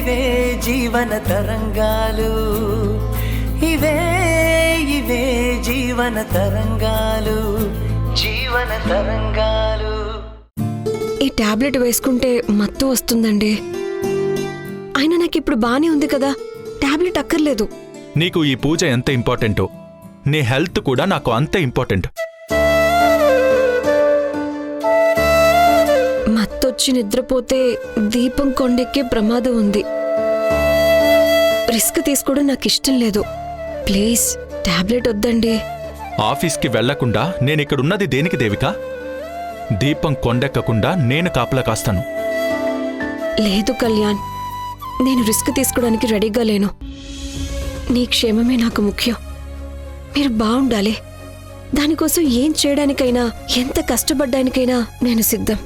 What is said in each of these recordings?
ఇవే జీవన తరంగాలు, ఇవే ఇవే జీవన తరంగాలు, జీవన తరంగాలు. ఈ టాబ్లెట్ వేసుకుంటే మత్తు వస్తుందండి. అయినా నాకు ఇప్పుడు బానే ఉంది కదా, టాబ్లెట్ అక్కర్లేదు. నీకు ఈ పూజ ఎంత ఇంపార్టెంటో నీ హెల్త్ కూడా నాకు అంతే ఇంపార్టెంట్. మత్తొచ్చి నిద్రపోతే దీపం కొండెక్కే ప్రమాదం ఉంది. రిస్క్ తీసుకోవడం నాకు ఇష్టం లేదు. ప్లీజ్ టాబ్లెట్ వద్దండి. ఆఫీస్కి వెళ్లకుండా నేనిక్కడున్నది దేనికి దేవిక? దీపం కొండెక్కకుండా నేను కాపలా కాస్తాను. లేదు కళ్యాణ్, నేను రిస్క్ తీసుకోవడానికి రెడీగా లేను. నీ క్షేమమే నాకు ముఖ్యం. మీరు బాగుండాలి. దానికోసం ఏం చేయడానికైనా, ఎంత కష్టపడ్డానికైనా నేను సిద్ధం.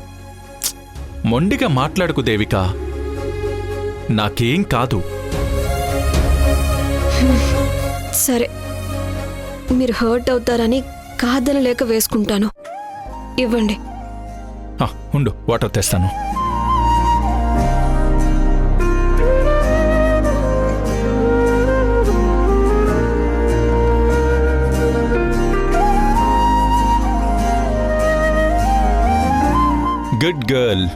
మొండిగా మాట్లాడుకు దేవిక, నాకేం కాదు. సరే, మీరు హర్ట్ అవుతారని కాదనలేక వేసుకుంటాను. ఇవ్వండి. ఉండు, వాటర్ తెస్తాను. Good girl.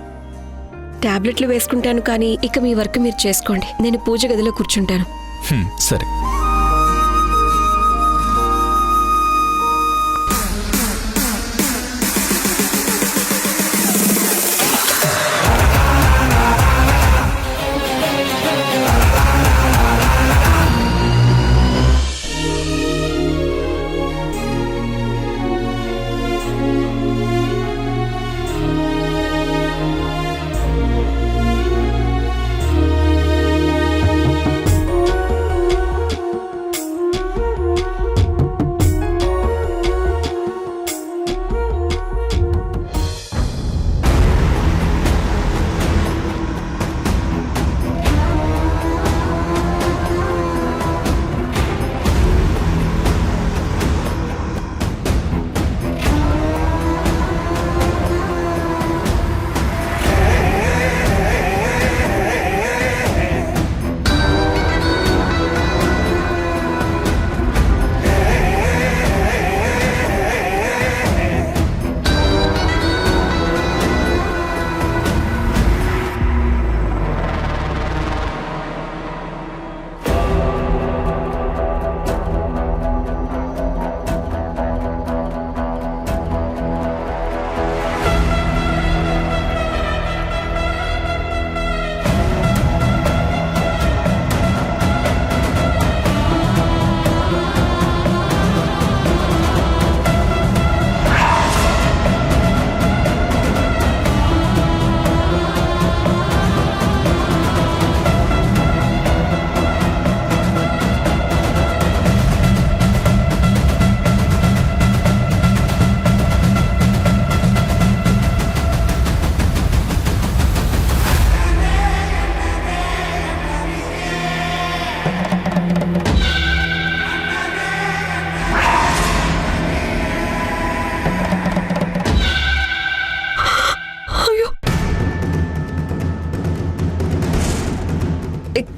టాబ్లెట్లు వేసుకుంటాను, కానీ ఇక మీ వర్క్ మీరు చేసుకోండి. నేను పూజ గదిలో కూర్చుంటాను. సరే.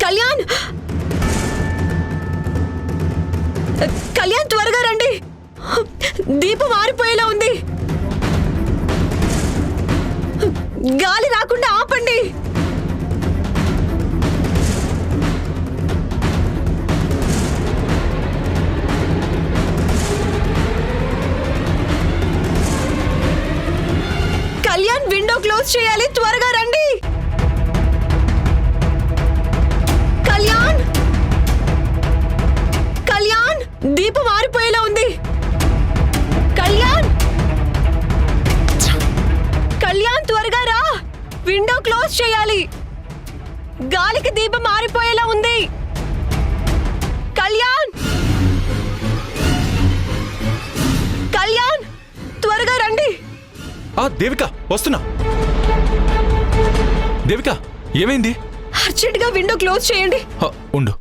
కళ్యాణ్, కళ్యాణ్ త్వరగా రండి. దీపం ఆరిపోయేలా ఉంది. గాలి రాకుండా ఆపండి. కళ్యాణ్, విండో క్లోజ్ చేయాలి. త్వరగా రండి. కళ్యాణ్, కళ్యాణ్, దీపం ఆరిపోయేలా ఉంది. కళ్యాణ్, కళ్యాణ్ త్వరగా రా. విండో క్లోజ్ చేయాలి. గాలికి దీపం ఆరిపోయేలా ఉంది. కళ్యాణ్, కళ్యాణ్ త్వరగా రండి. దేవిక, వస్తున్నా. దేవిక, ఏమైంది? అర్జెంట్గా విండో క్లోజ్ చేయండి. ఉండు.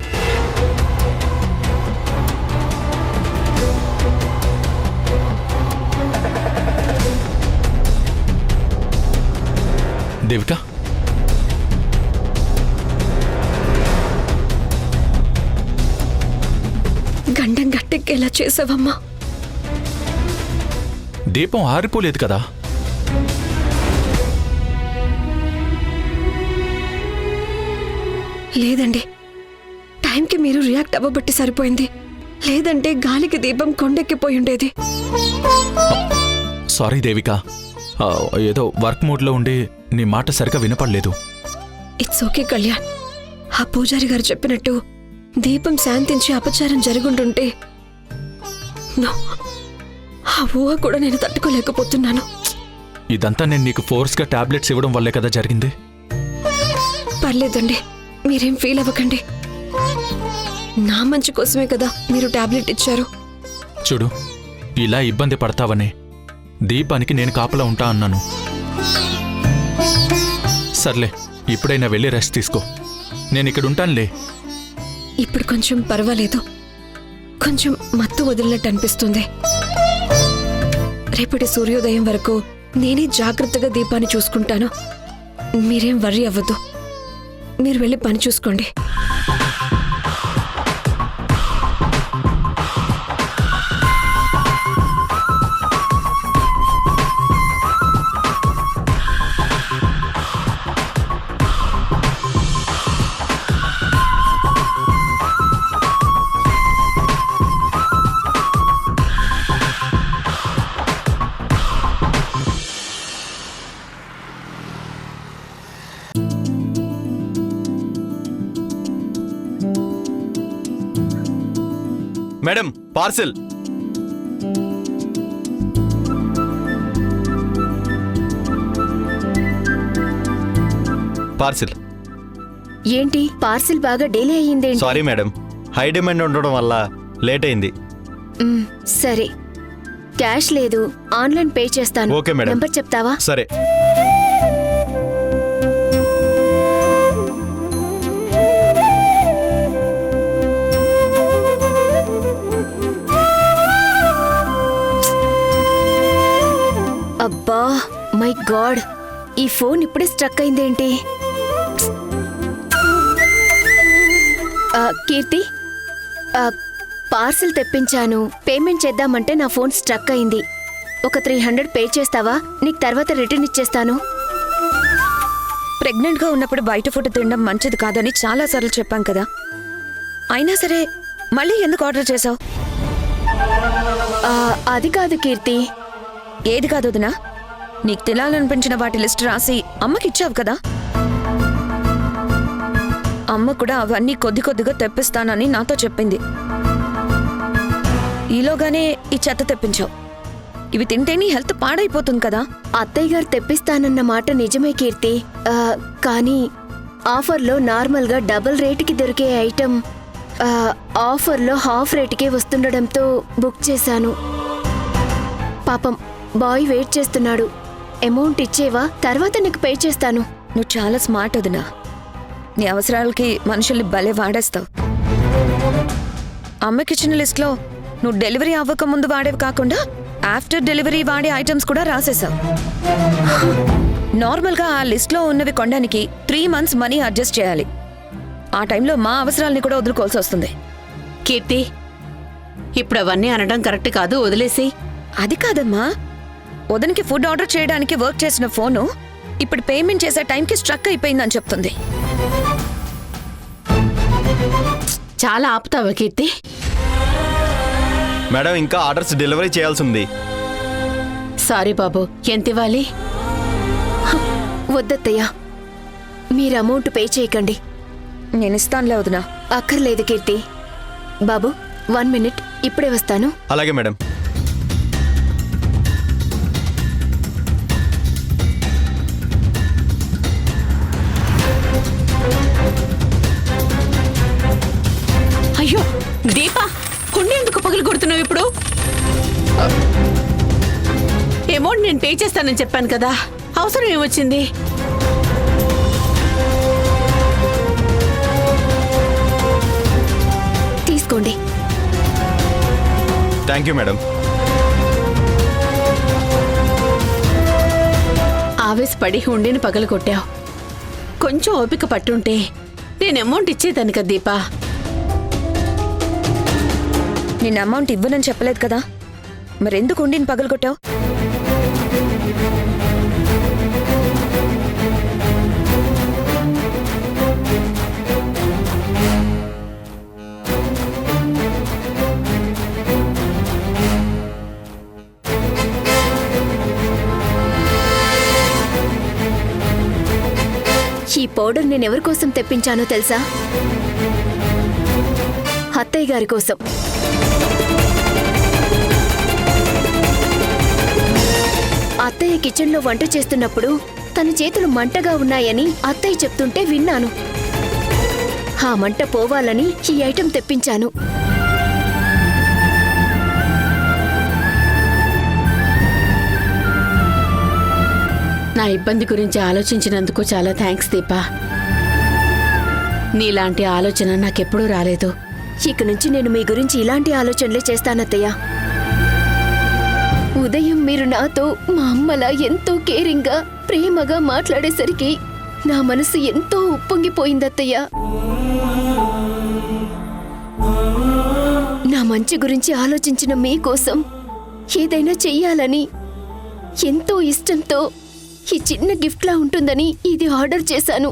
దేవిక, కొండెక్కేలా చేసావమ్మా. దీపం ఆరిపోలేదు కదా. లేదండి, టైంకి మీరు రియాక్ట్ అవ్వబట్టి సరిపోయింది. లేదంటే గాలికి దీపం కొండెక్కిపోయి ఉండేది. సారీ దేవిక, ఏదో వర్క్ మూడ్లో ఉండి నీ మాట సరిగా వినపడలేదు. It's okay Kalyan. ఆ పూజారి గారు చెప్పినట్టు దీపం శాంతించి అపచారం జరుగుంటుంటే ఆ ఊహ కూడా నేను తట్టుకోలేకపోతున్నాను. ఇదంతా నేను నీకు ఫోర్స్గా టాబ్లెట్స్ ఇవ్వడం వల్లే కదా జరిగింది. పర్లేదండి, మీరేం ఫీల్ అవ్వకండి. నా మంచి కోసమే కదా మీరు టాబ్లెట్ ఇచ్చారు. చూడు, ఇలా ఇబ్బంది పడతావని దీపానికి నేను కాపలా ఉంటా అన్నాను. సర్లే, ఇప్పుడైనా వెళ్ళి రెస్ట్ తీసుకో. నేను ఇక్కడ ఉంటానులే. ఇప్పుడు కొంచెం పర్వాలేదు. కొంచెం మత్తు వదిలినట్టు అనిపిస్తుంది. రేపటి సూర్యోదయం వరకు నేనే జాగ్రత్తగా దీపాన్ని చూసుకుంటాను. మీరేం వర్రీ అవ్వద్దు. మీరు వెళ్ళి పని చూసుకోండి. Madam, parcel. పార్సిల్. ఏంటి పార్సిల్ బాగా డిలే అయ్యిందేంటి? సారీ మేడం, హై డిమాండ్ ఉండడం వల్ల లేట్ అయింది. సరే, క్యాష్ లేదు, ఆన్లైన్ పే చేస్తాను. Okay madam. నెంబర్ చెప్తావా? సరే. అబ్బా, మై గాడ్, ఈ ఫోన్ ఇప్పుడే స్ట్రక్ అయిందేంటి? కీర్తి, పార్సిల్ తెప్పించాను, పేమెంట్ చేద్దామంటే నా ఫోన్ స్ట్రక్ అయింది. ఒక 300 పే చేస్తావా? నీకు తర్వాత రిటర్న్ ఇచ్చేస్తాను. ప్రెగ్నెంట్గా ఉన్నప్పుడు బయట ఫుడ్ తినడం మంచిది కాదని చాలాసార్లు చెప్పాం కదా. అయినా సరే మళ్ళీ ఎందుకు ఆర్డర్ చేసావు? అది కాదు కీర్తి. ఏది కాదు వదినా, నీకు తినాలనిపించిన వాటి లిస్ట్ రాసి అమ్మకి ఇచ్చావు కదా. అమ్మ కూడా అవన్నీ కొద్ది కొద్దిగా తెప్పిస్తానని నాతో చెప్పింది. ఈలోగానే ఈ చెత్త తెప్పించావు. ఇవి తింటే నీ హెల్త్ పాడైపోతుంది కదా. అత్తయ్య గారు తెప్పిస్తానన్న మాట నిజమే కీర్తి, కానీ ఆఫర్లో నార్మల్గా డబుల్ రేటుకి దొరికే ఐటెం ఆఫర్లో హాఫ్ రేటుకే వస్తుండడంతో బుక్ చేశాను. పాపం బాయ్ వెయిట్ చేస్తున్నాడు. అమౌంట్ ఇచ్చేవా? తర్వాత నీకు పే చేస్తాను. నువ్వు చాలా స్మార్ట్ వదినా. నీ అవసరాలకి మనుషుల్ని భలే వాడేస్తావు. అమ్మకిచ్చిన లిస్ట్లో నువ్వు డెలివరీ అవ్వక ముందు వాడేవి కాకుండా ఆఫ్టర్ డెలివరీ వాడే ఐటమ్స్ కూడా రాసేసావు. నార్మల్గా ఆ లిస్ట్లో ఉన్నవి కొనడానికి 3 months మనీ అడ్జస్ట్ చేయాలి. ఆ టైంలో మా అవసరాలని కూడా వదులుకోవాల్సి వస్తుంది. కీర్తి, ఇప్పుడు అవన్నీ అనడం కరెక్ట్ కాదు, వదిలేసి. అది కాదమ్మా, వదనికి ఫుడ్ ఆర్డర్ చేయడానికి వర్క్ చేసిన ఫోను ఇప్పుడు పేమెంట్ చేసే టైంకి స్ట్రక్ అయిపోయిందని చెప్తుంది. చాలా ఆపుతావా కీర్తి? మేడం, ఇంకా ఆర్డర్స్ డెలివరీ చేయాల్సి ఉంది. సారీ బాబు, ఎంత ఇవ్వాలి? వద్దత్తయ్య, మీరు అమౌంట్ పే చేయకండి. నేను ఇస్తానులే వదినా. అక్కర్లేదు కీర్తి. బాబు, 1 minute, ఇప్పుడే వస్తాను. అలాగే మేడం. అయ్యో దీపా, కుండి ఎందుకు పగలు కొడుతున్నావు ఇప్పుడు? అమౌంట్ నేను పే చేస్తానని చెప్పాను కదా, అవసరం ఏమొచ్చింది? తీసుకోండి. Thank you madam. ఆవేశపడి హుండీని పగలు కొట్టావు. కొంచెం ఓపిక పట్టుంటే నేను అమౌంట్ ఇచ్చేదాన్ని కదా దీపా. నిన్న అమౌంట్ ఇవ్వనని చెప్పలేదు కదా మరెందుకు ఉండిని పగలగొట్టావు? ఈ పౌడర్ నేనెవరి కోసం తెప్పించానో తెలుసా? అత్తయ్య గారి కోసం. అత్తయ్య కిచెన్లో వంట చేస్తున్నప్పుడు తన చేతులు మంటగా ఉన్నాయని అత్తయ్య చెప్తుంటే విన్నాను. ఆ మంట పోవాలని ఈ ఐటెం తెప్పించాను. నా ఇబ్బంది గురించి ఆలోచించినందుకు చాలా థ్యాంక్స్ దీపా. నీలాంటి ఆలోచన నాకెప్పుడూ రాలేదు. ఇక నుంచి నేను మీ గురించి ఇలాంటి ఆలోచనలే చేస్తానత్తయ్య. ఉదయం మీరు నాతో మా అమ్మలా ఎంతో కేరింగ్గా ప్రేమగా మాట్లాడేసరికి నా మనసు ఎంతో ఉప్పొంగిపోయిందత్తయ్య. నా మంచి గురించి ఆలోచించిన మీకోసం ఏదైనా చెయ్యాలని ఎంతో ఇష్టంతో ఈ చిన్న గిఫ్ట్లా ఉంటుందని ఇది ఆర్డర్ చేశాను.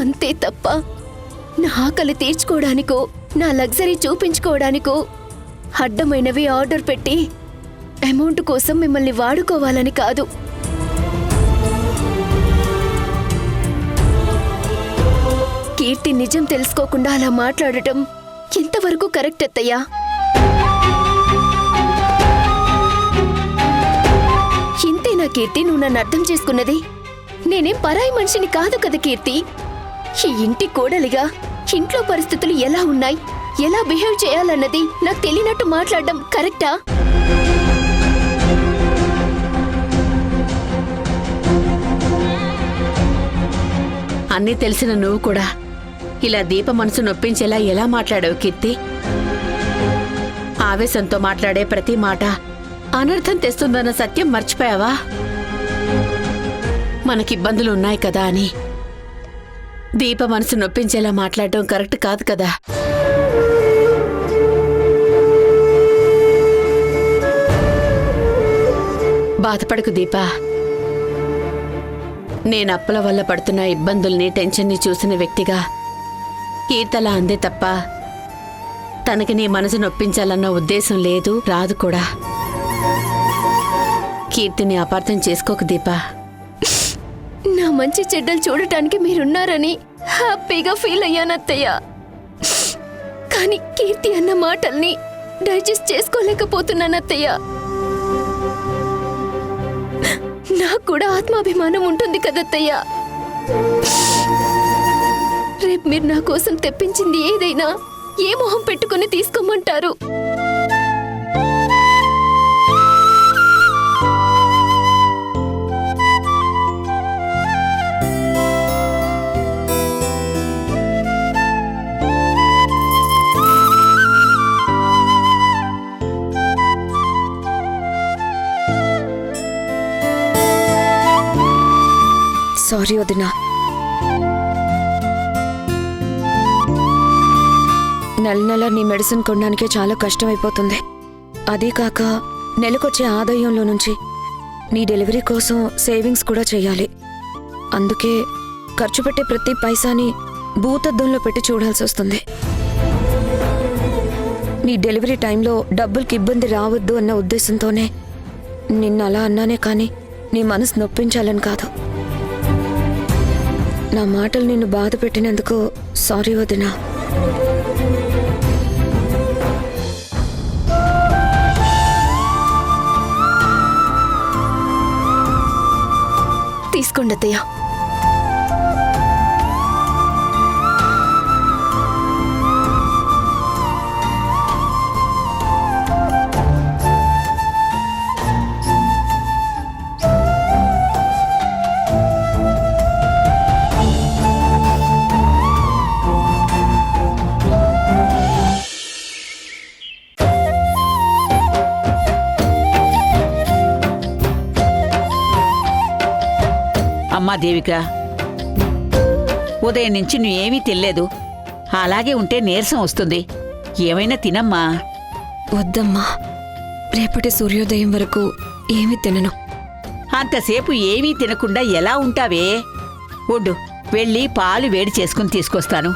అంతే తప్ప నా ఆకలి తీర్చుకోవడానికో నా లగ్జరీ చూపించుకోవడానికో అడ్డమైనవి ఆర్డర్ పెట్టి అమౌంట్ కోసం మిమ్మల్ని వాడుకోవాలని కాదు. కీర్తి నిజం తెలుసుకోకుండా అలా మాట్లాడటం ఎంతవరకు కరెక్ట్ అత్తయ్యా? ఇంతేనా కీర్తి నువ్వు నన్ను అర్థం చేసుకున్నది? నేనేం పరాయి మనిషిని కాదు కదా కీర్తి. ఈ ఇంటి కోడలిగా ఇంట్లో పరిస్థితులు ఎలా ఉన్నాయి, ఎలా బిహేవ్ చేయాలన్నది నాకు తెలియనట్టు మాట్లాడడం కరెక్టా? అన్నీ తెలిసిన నువ్వు కూడా ఇలా దీప మనసు నొప్పించేలా ఎలా మాట్లాడావు కీర్తి? ఆవేశంతో మాట్లాడే ప్రతి మాట అనర్థం తెస్తుందన్న సత్యం మర్చిపోయావా? మనకిబ్బందులు ఉన్నాయి కదా అని దీప మనసు నొప్పించేలా మాట్లాడడం కరెక్ట్ కాదు కదా. బాధపడకు దీపా. నేను అప్పుల వల్ల పడుతున్న ఇబ్బందుల్ని టెన్షన్ని చూసిన వ్యక్తిగా కీర్తలా అందే తప్ప తనకి నీ మనసు నొప్పించాలన్న ఉద్దేశం లేదు, రాదు కూడా. కీర్తిని అపార్థం చేసుకోకు దీపా. నా మంచి చెడ్డలు చూడటానికి మీరున్నారని హ్యాపీగా ఫీల్ అయ్యానత్తయ్య. కానీ కీర్తి అన్న మాటల్ని డైజెస్ట్ చేసుకోలేకపోతున్నానత్తయ్య. నాకు కూడా ఆత్మాభిమానం ఉంటుంది కదత్తయ్య. రేపు మీరు నా కోసం తెప్పించింది ఏదైనా ఏ మొహం పెట్టుకుని తీసుకోమంటారు? సారీ వదినా. నెల నీ మెడిసిన్ కొనడానికే చాలా కష్టమైపోతుంది. అదీ కాక నెలకొచ్చే ఆదాయంలో నుంచి నీ డెలివరీ కోసం సేవింగ్స్ కూడా చేయాలి. అందుకే ఖర్చు పెట్టే ప్రతి పైసాని భూతద్దంలో పెట్టి చూడాల్సి వస్తుంది. నీ డెలివరీ టైంలో డబ్బులకి ఇబ్బంది రావద్దు అన్న ఉద్దేశంతోనే నిన్న అలా అన్నానే కానీ నీ మనసు నొప్పించాలని కాదు. నా మాటలు నిన్ను బాధ పెట్టినందుకు సారీ వదినా. తీసుకోండి అత్తయ్య. అమ్మా దేవిక, ఉదయం నుంచి నువ్వేమీ తినలేదు. అలాగే ఉంటే నీరసం వస్తుంది. ఏమైనా తినమ్మా. వద్దమ్మా, రేపటి సూర్యోదయం వరకు ఏమీ తినను. అంతసేపు ఏమీ తినకుండా ఎలా ఉంటావే? ఉండు, వెళ్ళి పాలు వేడి చేసుకుని తీసుకొస్తాను.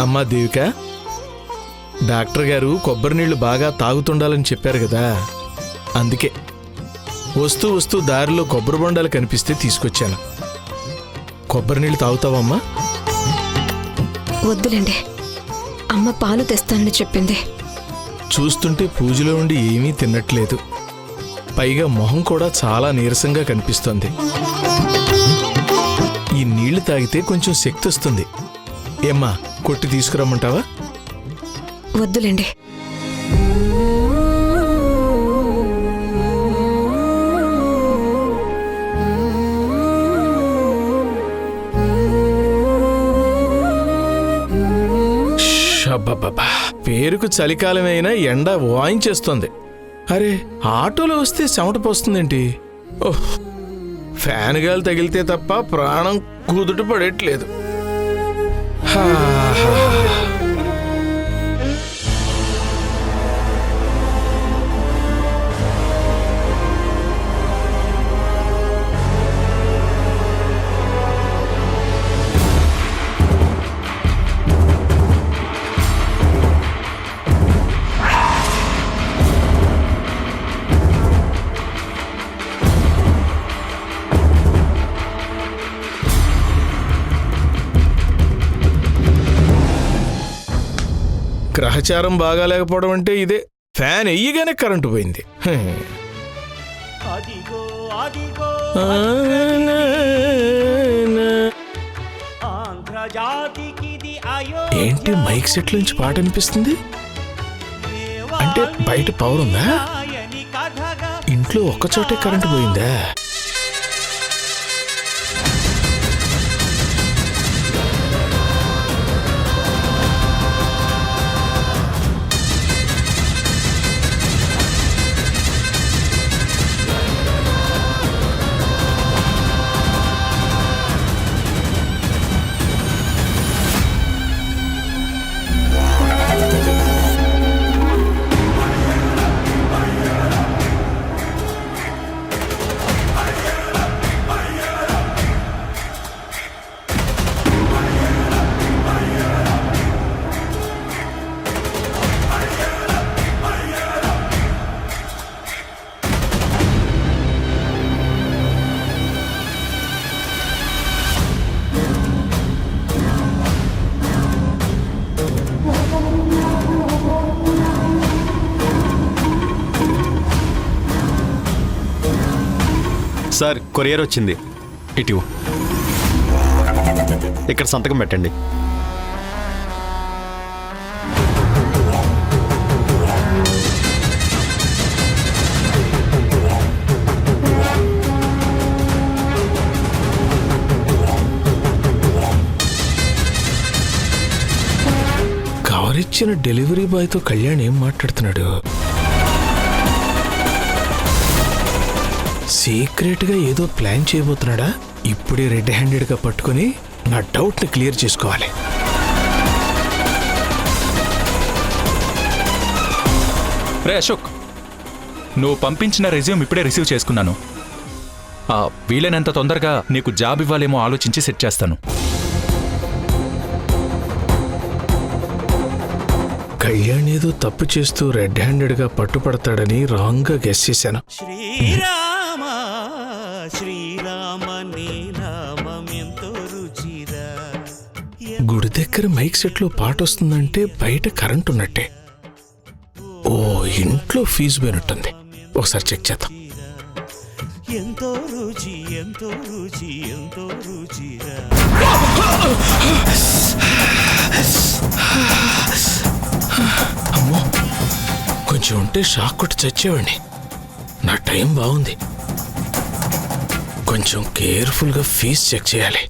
అమ్మా దేవిక, డాక్టర్ గారు కొబ్బరి నీళ్లు బాగా తాగుతుండాలని చెప్పారు కదా, అందుకే వస్తూ వస్తూ దారిలో కొబ్బరి బొండాలు కనిపిస్తే తీసుకొచ్చాను. కొబ్బరి నీళ్లు తాగుతావమ్మా? వద్దులేండి, అమ్మ పాలు తెస్తానని చెప్పింది. చూస్తుంటే పూజలో ఉండి ఏమీ తిన్నట్లేదు, పైగా మొహం కూడా చాలా నీరసంగా కనిపిస్తోంది. ఈ నీళ్లు తాగితే కొంచెం శక్తి వస్తుంది. ఏమ్మా, కొట్టి తీసుకురమ్మంటావా? వద్దులేండి. షబ్బబ్బబ్బా, పేరుకు చలికాలమైనా ఎండ వాయించేస్తోంది. అరే, ఆటోలో వస్తే చెమట పోస్తుందేంటి? ఓహ్, ఫ్యాన్ గాలి తగిలితే తప్ప ప్రాణం కుదుట పడేట్లేదు. గ్రహచారం బాగాలేకపోవడం అంటే ఇదే. ఫ్యాన్ ఎయ్యగానే కరెంటు పోయింది. ఏంటి మైక్ సెట్ నుంచి పాట అనిపిస్తుంది? అంటే బయట పవర్ ఉందా? ఇంట్లో ఒక్కచోటే కరెంటు పోయిందా? సార్, కొరియర్ వచ్చింది. ఇటు ఇక్కడ సంతకం పెట్టండి. కవర్ ఇచ్చిన డెలివరీ బాయ్తో కళ్యాణ్ ఏం మాట్లాడుతున్నాడు? సీక్రెట్గా ఏదో ప్లాన్ చేయబోతున్నాడా? ఇప్పుడే రెడ్ హ్యాండెడ్గా పట్టుకుని నా డౌట్ని క్లియర్ చేసుకోవాలి. రే అశోక్, నువ్వు పంపించిన రెజ్యూమ్ ఇప్పుడే రిసీవ్ చేసుకున్నాను. వీలైనంత తొందరగా నీకు జాబ్ ఇవ్వాలేమో ఆలోచించి సెట్ చేస్తాను. కళ్యాణ్ ఏదో తప్పు చేస్తూ రెడ్ హ్యాండెడ్గా పట్టుపడతాడని రాంగ్గా గెస్ చేశాను. శ్రీరామ శ్రీరామ నీ నామం ఎంతో రుచిరా. గుడి దగ్గర మైక్ సెట్లో పాట వస్తుందంటే బయట కరెంట్ ఉన్నట్టే. ఓ, ఇంట్లో ఫీజు పోయినట్టుంది. ఒకసారి చెక్ చేద్దాం. ఎంతో రుచి ఎంతో రుచి ఎంతో రుచిరా. అమ్మో, కొంచెం ఉంటే షాక్ కొట్టి చచ్చేవాడిని. నా టైం బాగుంది. కొంచెం కేర్ఫుల్గా ఫీజు చెక్ చేయాలి.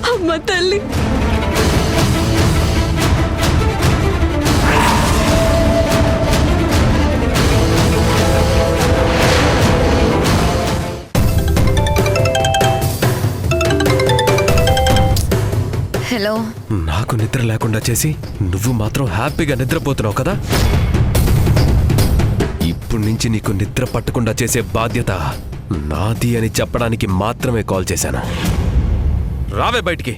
అమ్మ తల్లి, హలో. నాకు నిద్ర లేకుండా చేసి నువ్వు మాత్రం హ్యాపీగా నిద్రపోతున్నావు కదా. ఇప్పుడు నుంచి నీకు నిద్ర పట్టకుండా చేసే బాధ్యత నాది అని చెప్పడానికి మాత్రమే కాల్ చేశాను. రావే బయటికి.